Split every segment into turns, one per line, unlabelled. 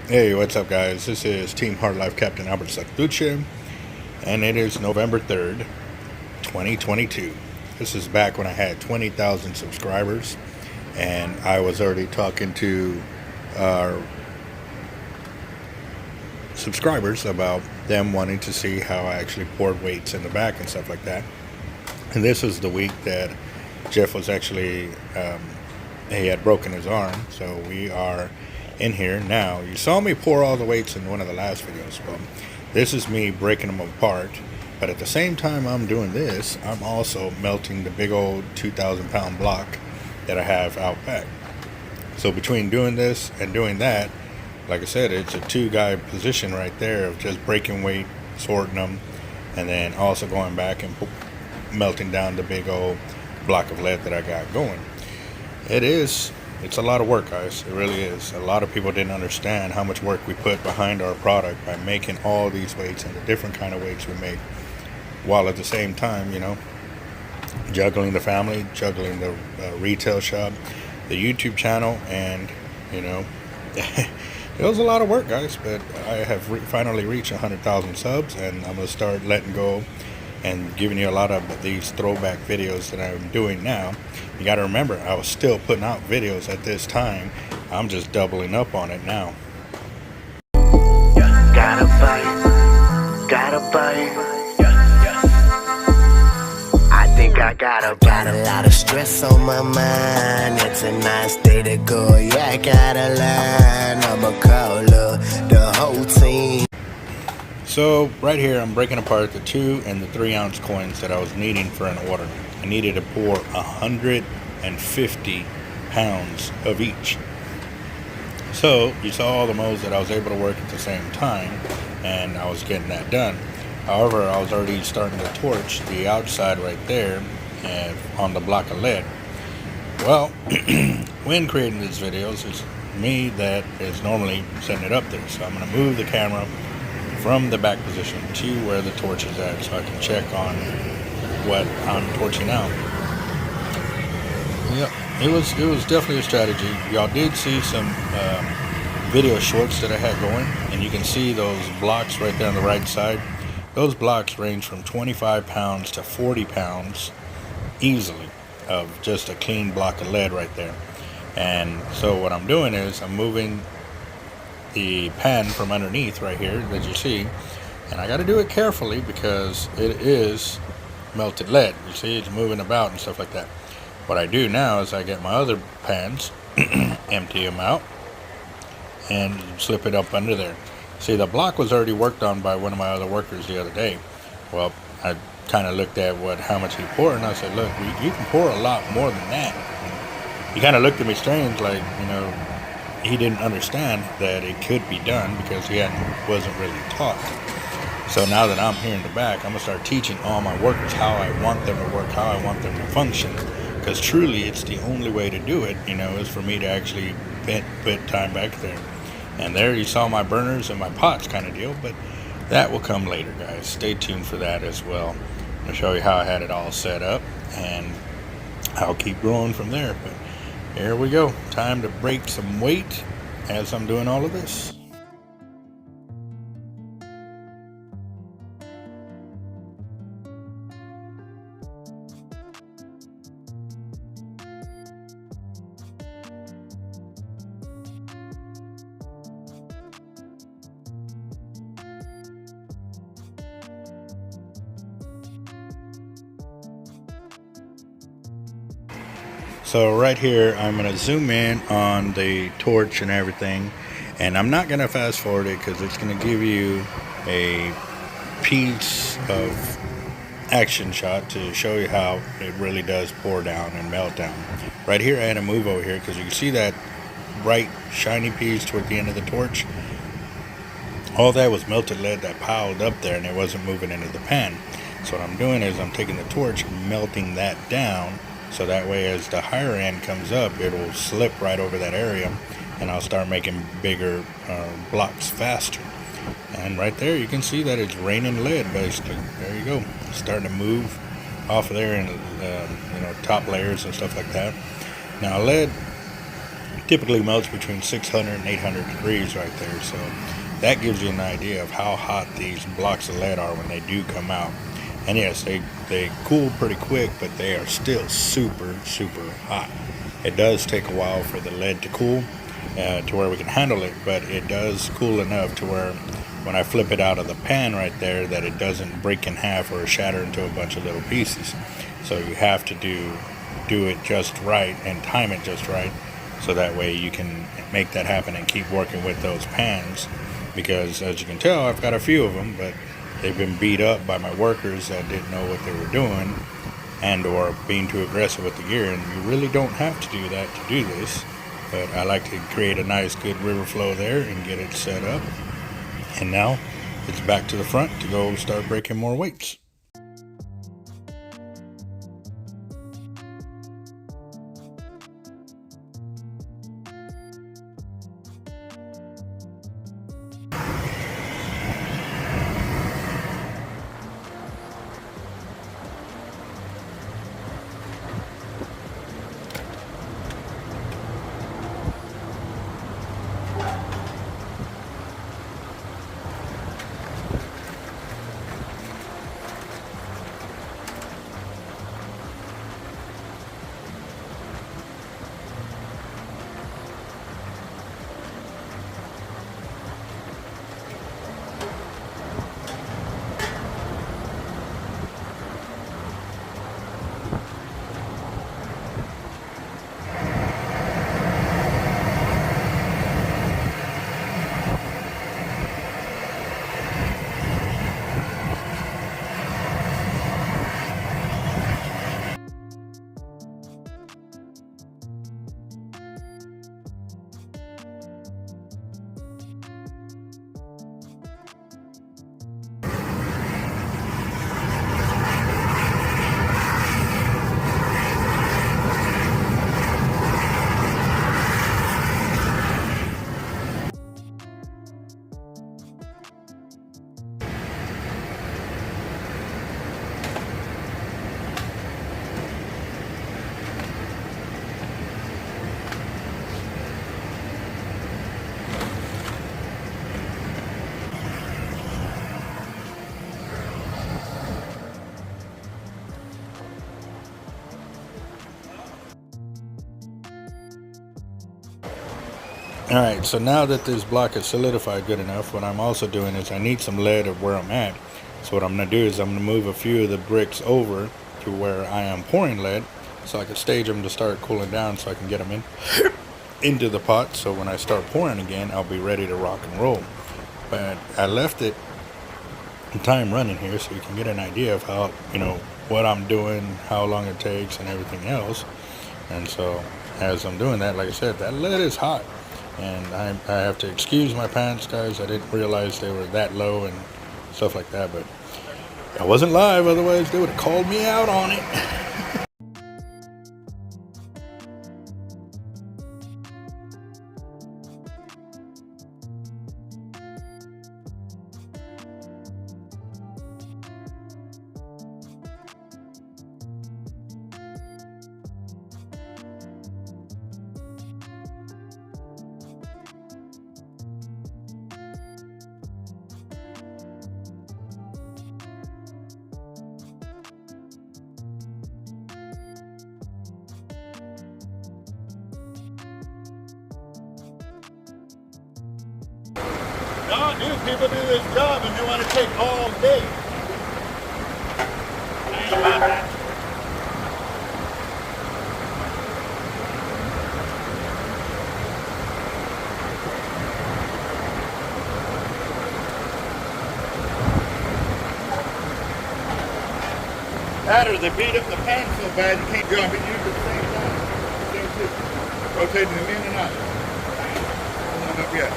Hey, what's up, guys? This is Team Hard Life Captain Albert Sactuche, and it is November 3rd, 2022. This is back when I had 20,000 subscribers, and I was already talking to our subscribers about them wanting to see how I actually poured weights in the back and stuff like that. And this was the week that Jeff was actually, he had broken his arm, so we are in here now. You saw me pour all the weights in one of the last videos. Well, this is me breaking them apart, but at the same time I'm doing this, I'm also melting the big old 2,000 pound block that I have out back. So between doing this and doing that, like I said, it's a two-guy position right there of just breaking weight, sorting them, and then also going back and melting down the big old block of lead that I got going. It's a lot of work, guys. It really is. A lot of people didn't understand how much work we put behind our product by making all these weights and the different kind of weights we make, while at the same time, juggling the family, juggling the retail shop, the YouTube channel, and it was a lot of work, guys. But I have finally reached 100,000 subs, and I'm gonna start letting go and giving you a lot of these throwback videos that I'm doing now. You got to remember, I was still putting out videos at this time. I'm just doubling up on it now.
Gotta buy. I think I got a lot of stress on my mind. It's a nice day to go. Yeah, I got a line. I'ma call the whole team.
So right here, I'm breaking apart the 2 and the 3 ounce coins that I was needing for an order. I needed to pour 150 pounds of each. So you saw all the modes that I was able to work at the same time, and I was getting that done. However, I was already starting to torch the outside right there on the block of lead. Well, when creating these videos, it's me that is normally setting it up there. So I'm going to move the camera from the back position to where the torch is at, so I can check on what I'm torching out. Yeah, it was definitely a strategy. Y'all did see some video shorts that I had going, and you can see those blocks right there on the right side. Those blocks range from 25 pounds to 40 pounds easily of just a clean block of lead right there. And so what I'm doing is I'm moving the pan from underneath right here that you see, and I got to do it carefully because it is melted lead. You see, it's moving about and stuff like that. What I do now is I get my other pans, empty them out, and slip it up under there. See, the block was already worked on by one of my other workers the other day. Well, I kind of looked at how much he poured, and I said, look, you can pour a lot more than that. He kind of looked at me strange, like, he didn't understand that it could be done because he wasn't really taught. So now that I'm here in the back, I'm going to start teaching all my workers how I want them to work, how I want them to function. Because truly, it's the only way to do it, is for me to actually put time back there. And there you saw my burners and my pots kind of deal, but that will come later, guys. Stay tuned for that as well. I'll show you how I had it all set up, and I'll keep growing from there. But here we go. Time to break some weight as I'm doing all of this. So right here, I'm going to zoom in on the torch and everything, and I'm not going to fast forward it because it's going to give you a piece of action shot to show you how it really does pour down and melt down. Right here, I had to move over here because you can see that bright shiny piece toward the end of the torch. All that was melted lead that piled up there, and it wasn't moving into the pan. So what I'm doing is I'm taking the torch and melting that down, so that way as the higher end comes up, it will slip right over that area, and I'll start making bigger blocks faster. And right there you can see that it's raining lead basically. There you go. It's starting to move off of there, and top layers and stuff like that. Now lead typically melts between 600 and 800 degrees right there. So that gives you an idea of how hot these blocks of lead are when they do come out. And yes, they cool pretty quick, but they are still super hot. It does take a while for the lead to cool to where we can handle it, but it does cool enough to where when I flip it out of the pan right there, that it doesn't break in half or shatter into a bunch of little pieces. So you have to do it just right and time it just right, so that way you can make that happen and keep working with those pans. Because as you can tell, I've got a few of them, but they've been beat up by my workers that didn't know what they were doing and or being too aggressive with the gear. And you really don't have to do that to do this, but I like to create a nice good river flow there and get it set up. And now it's back to the front to go start breaking more weights. Alright, so now that this block is solidified good enough, what I'm also doing is I need some lead of where I'm at. So what I'm going to do is I'm going to move a few of the bricks over to where I am pouring lead, so I can stage them to start cooling down so I can get them into the pot. So when I start pouring again, I'll be ready to rock and roll. But I left it time running here so you can get an idea of how, what I'm doing, how long it takes and everything else. And so as I'm doing that, like I said, that lead is hot. And I have to excuse my pants, guys. I didn't realize they were that low and stuff like that. But I wasn't live, otherwise they would have called me out on it.
No, dude, people do this job and they want to take all day. I ain't about that. That or they beat up the pan so bad you can't jump and use it at the same time. Same too. Rotating them in and out. Not up yet.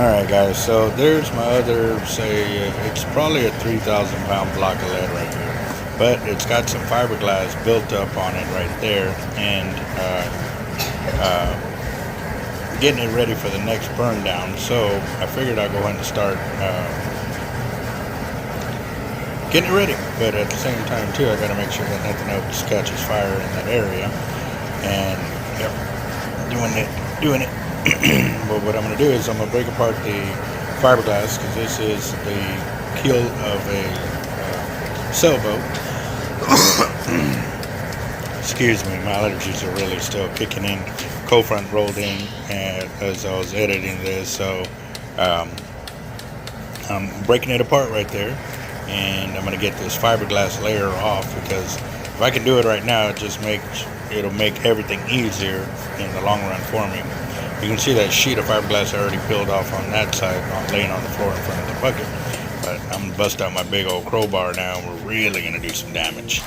Alright guys, so there's my other, say, it's probably a 3,000 pound block of lead right here. But it's got some fiberglass built up on it right there, and getting it ready for the next burn down. So I figured I'd go ahead and start getting it ready. But at the same time too, I gotta make sure that nothing else catches fire in that area. And yep, doing it. But what I'm going to do is I'm going to break apart the fiberglass, because this is the keel of a sailboat. Excuse me, my allergies are really still kicking in. Cold front rolled in as I was editing this, so I'm breaking it apart right there, and I'm going to get this fiberglass layer off, because if I can do it right now, it'll make everything easier in the long run for me. You can see that sheet of fiberglass already peeled off on that side, laying on the floor in front of the bucket. But I'm going to bust out my big old crowbar now, and we're really going to do some damage.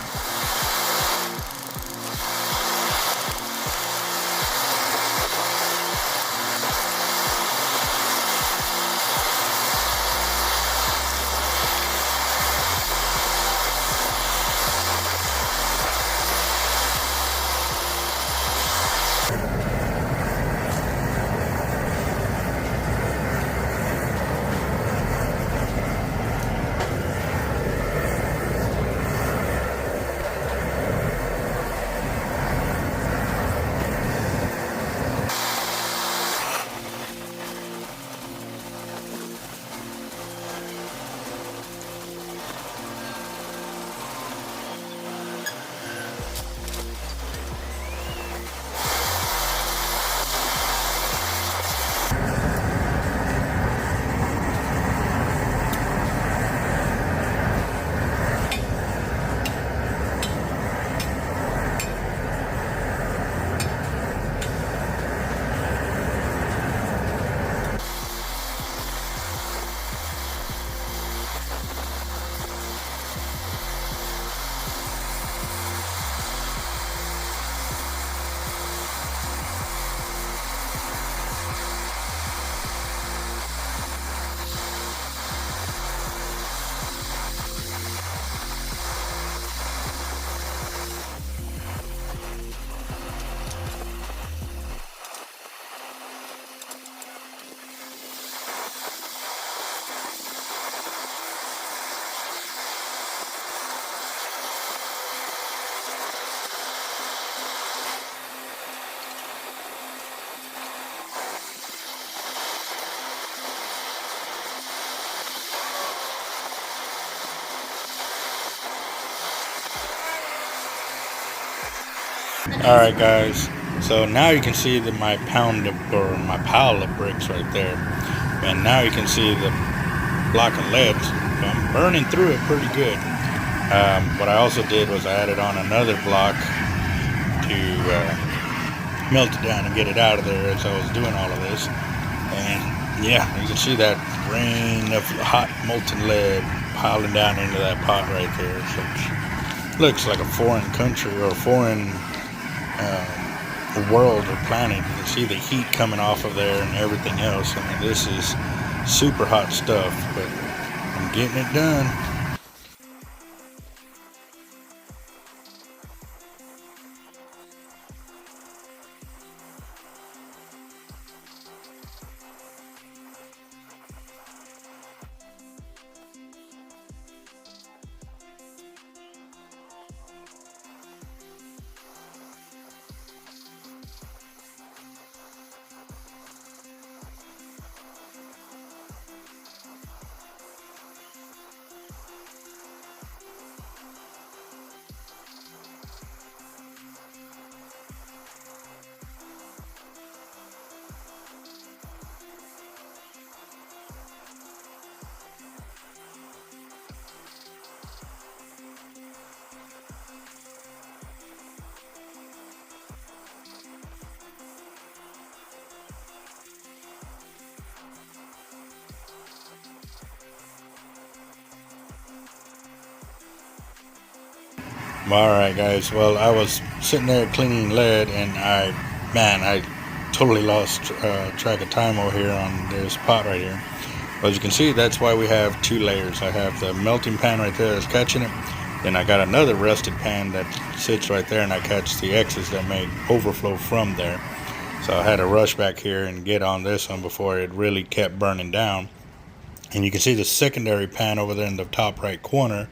Alright guys, so now you can see that my pile of bricks right there, and now you can see the block of lead. So I'm burning through it pretty good. What I also did was I added on another block to melt it down and get it out of there as I was doing all of this. And yeah, you can see that rain of hot molten lead piling down into that pot right there. So it looks like a foreign country or a foreign world or planet. You can see the heat coming off of there and everything else. I mean, this is super hot stuff, but I'm getting it done. Alright guys, well, I was sitting there cleaning lead, and I totally lost track of time over here on this pot right here. But as you can see, that's why we have 2 layers. I have the melting pan right there that's catching it. Then I got another rested pan that sits right there, and I catch the excess that may overflow from there. So I had to rush back here and get on this one before it really kept burning down. And you can see the secondary pan over there in the top right corner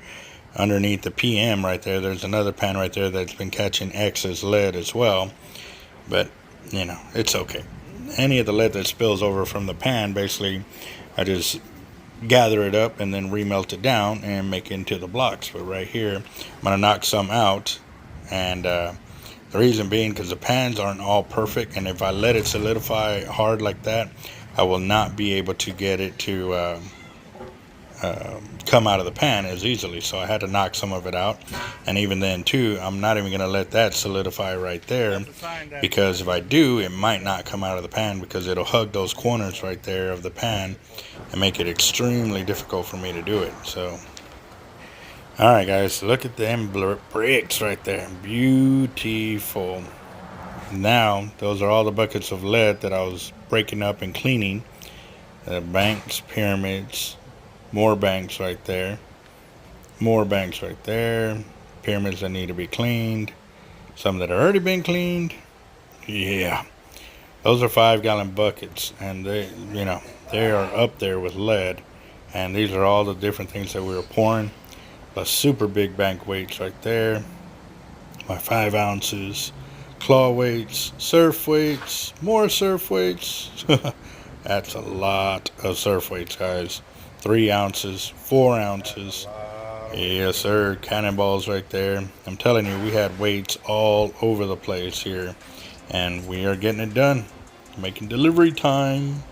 underneath the PM right there. There's another pan right there that's been catching excess lead as well. But, you know, it's okay. Any of the lead that spills over from the pan, basically, I just gather it up and then remelt it down and make it into the blocks. But right here, I'm going to knock some out. And the reason being because the pans aren't all perfect. And if I let it solidify hard like that, I will not be able to get it to come out of the pan as easily. So I had to knock some of it out. And even then too, I'm not even going to let that solidify right there, because if I do, it might not come out of the pan because it'll hug those corners right there of the pan and make it extremely difficult for me to do it. So alright guys, look at them bricks right there. Beautiful. Now those are all the buckets of lead that I was breaking up and cleaning. Banks, pyramids, more banks right there, more banks right there, pyramids that need to be cleaned, some that have already been cleaned. Yeah, those are 5-gallon buckets, and they, you know, they are up there with lead. And these are all the different things that we were pouring. A super big bank weights right there, my 5 ounces, claw weights, surf weights, more surf weights. That's a lot of surf weights, guys. 3 ounces, 4 ounces. Yes, sir. Cannonballs right there. I'm telling you, we had weights all over the place here. And we are getting it done. Making delivery time.